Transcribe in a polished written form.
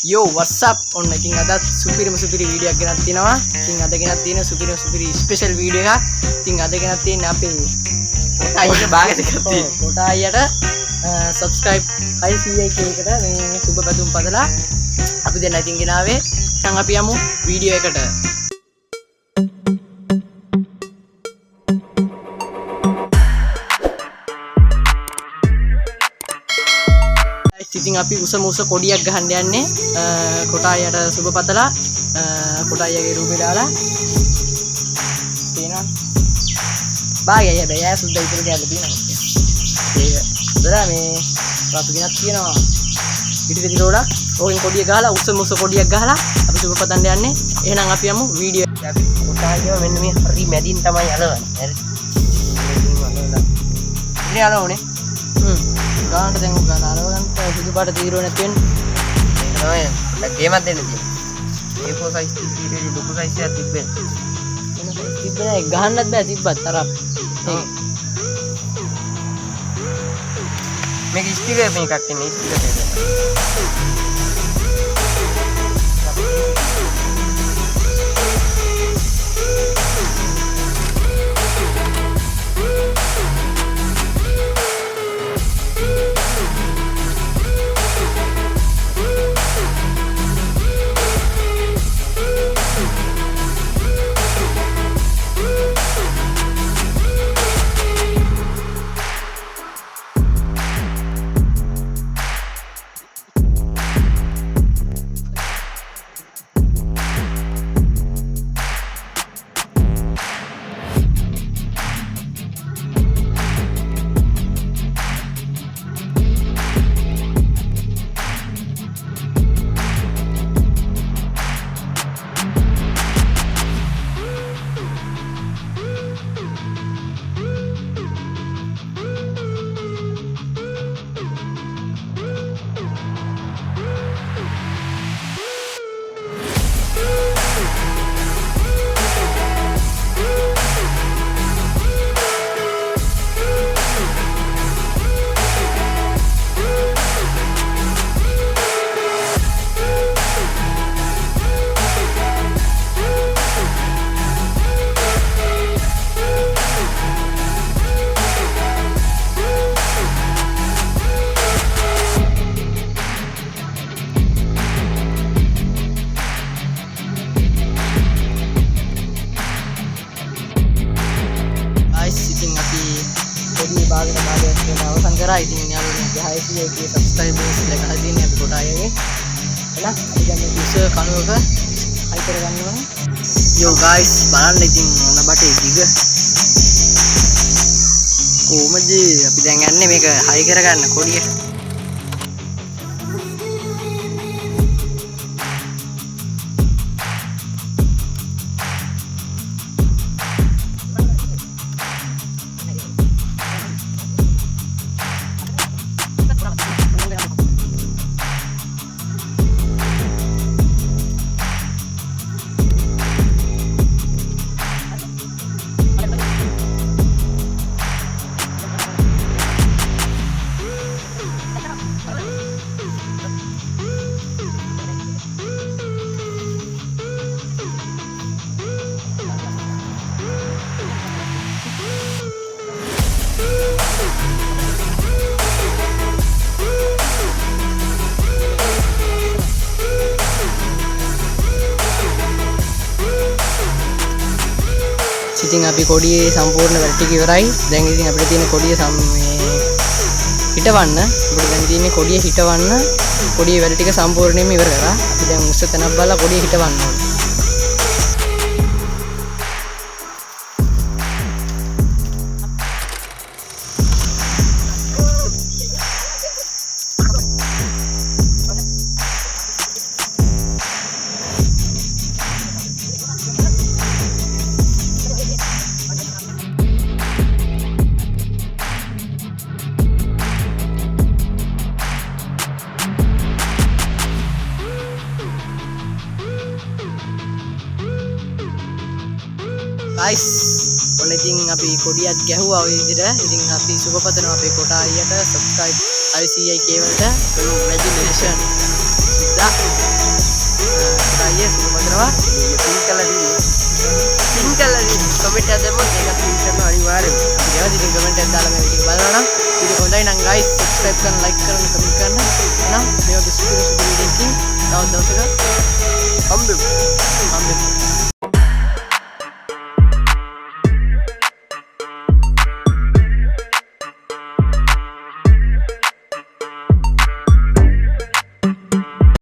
Yo, what's up? ඔන්න ඉතින් අද සුපිරිම වීඩියෝ එකක් ගෙනත් තිනවා. ඉතින් අද ගෙනත් තියෙන සුපිරිම ස්පෙෂල් වීඩියෝ එකක්. ඉතින් අද ගෙනත් තියෙන්නේ අපේ අයියට භාග දෙකක් තියෙනවා. කොට අයියට subscribe 600k එකට මේ සුබ පැතුම් පදලා අපි දෙන්න ඉතින් ගෙනාවේ. දැන් අපි යමු වීඩියෝ එකට. ඉතින් අපි උස කොඩියක් ගහන්න යන්නේ කොටායට සුබ පතලා කොටායගේ රූපේ දාලා තියෙනවා බාගය හැබැයි සුද්ද විතර ගෑල්ලා තියෙනවා ඒක දරා මේ රතු ගෙනත් තියෙනවා පිටිපිට රෝඩක් ඕකෙන් කොඩිය ගහලා උස කොඩියක් ගහලා අපි සුබ පතන්න යන්නේ එහෙනම් අපි යමු වීඩියෝ එක අපි කොටායව මෙන්න මේ හරි මැදින් තමයි යලවන්නේ හරි ඉතින් යලවන්නේ ගානට දැන් ගාන අරවගන්න සුදු පාට තීරුව නැති වෙන්නේ ඒක තමයි ගේමක් දෙන්න තියෙන්නේ A4 size ටිකේ ලොකු size එකක් තිබ්බේ ගහන්නත් බෑ තිබ්බත් තරම් මේක ස්ටිකර් මේකක් ඉන්නේ ස්ටිකර් එක बागेට කාර්යයක් කරන අවසන් කරා ඉතින් යාළුවනේ 600k subscribers එක හදින්නේ අපි කොට අයගේ එලා අපි දැන් මේ විස කණුවක හයි කරගන්න ඕනේ yo guys බලන්න ඉතින් මොන බටේ දිග කොහමද අපි දැන් යන්නේ මේක හයි කරගන්න කොඩිය ඉතින් අපි කොඩියේ සම්පූර්ණ වැඩ ටික ඉවරයි. දැන් ඉතින් අපිට තියෙන කොඩිය හිටවන්න. අපිට දැන් තියෙන්නේ කොඩිය හිටවන්න. කොඩියේ වැඩ ටික සම්පූර්ණයෙන්ම ඉවර කරා. අපි දැන් උස්ස තැනක් බලලා කොඩිය හිටවන්න ඕනේ. guys ඔන්න ඉතින් අපි කොඩියක් ගැහුවා ඔය විදිහට. ඉතින් අපි සුබපතනවා අපේ කොට අයියට subscribe 600k වලට. congratulations. කරනවා පින් කළා පින් කළා කමෙන්ට් එකක් දැම්මොත් ඒක පින් කරනවා අනිවාර්යයෙන්. අපි ඒවා ඉතින් කමෙන්ට් එකක් දාලා මේ වීඩියෝ බලනවා නම් වීඩියෝ හොඳයි නම් guys subscribe කරන්න like කරන්න comment කරන්න එහෙනම් මේ වගේ සුපිරි වීඩියෝ එකකින් තව දවසක හම්බෙමු.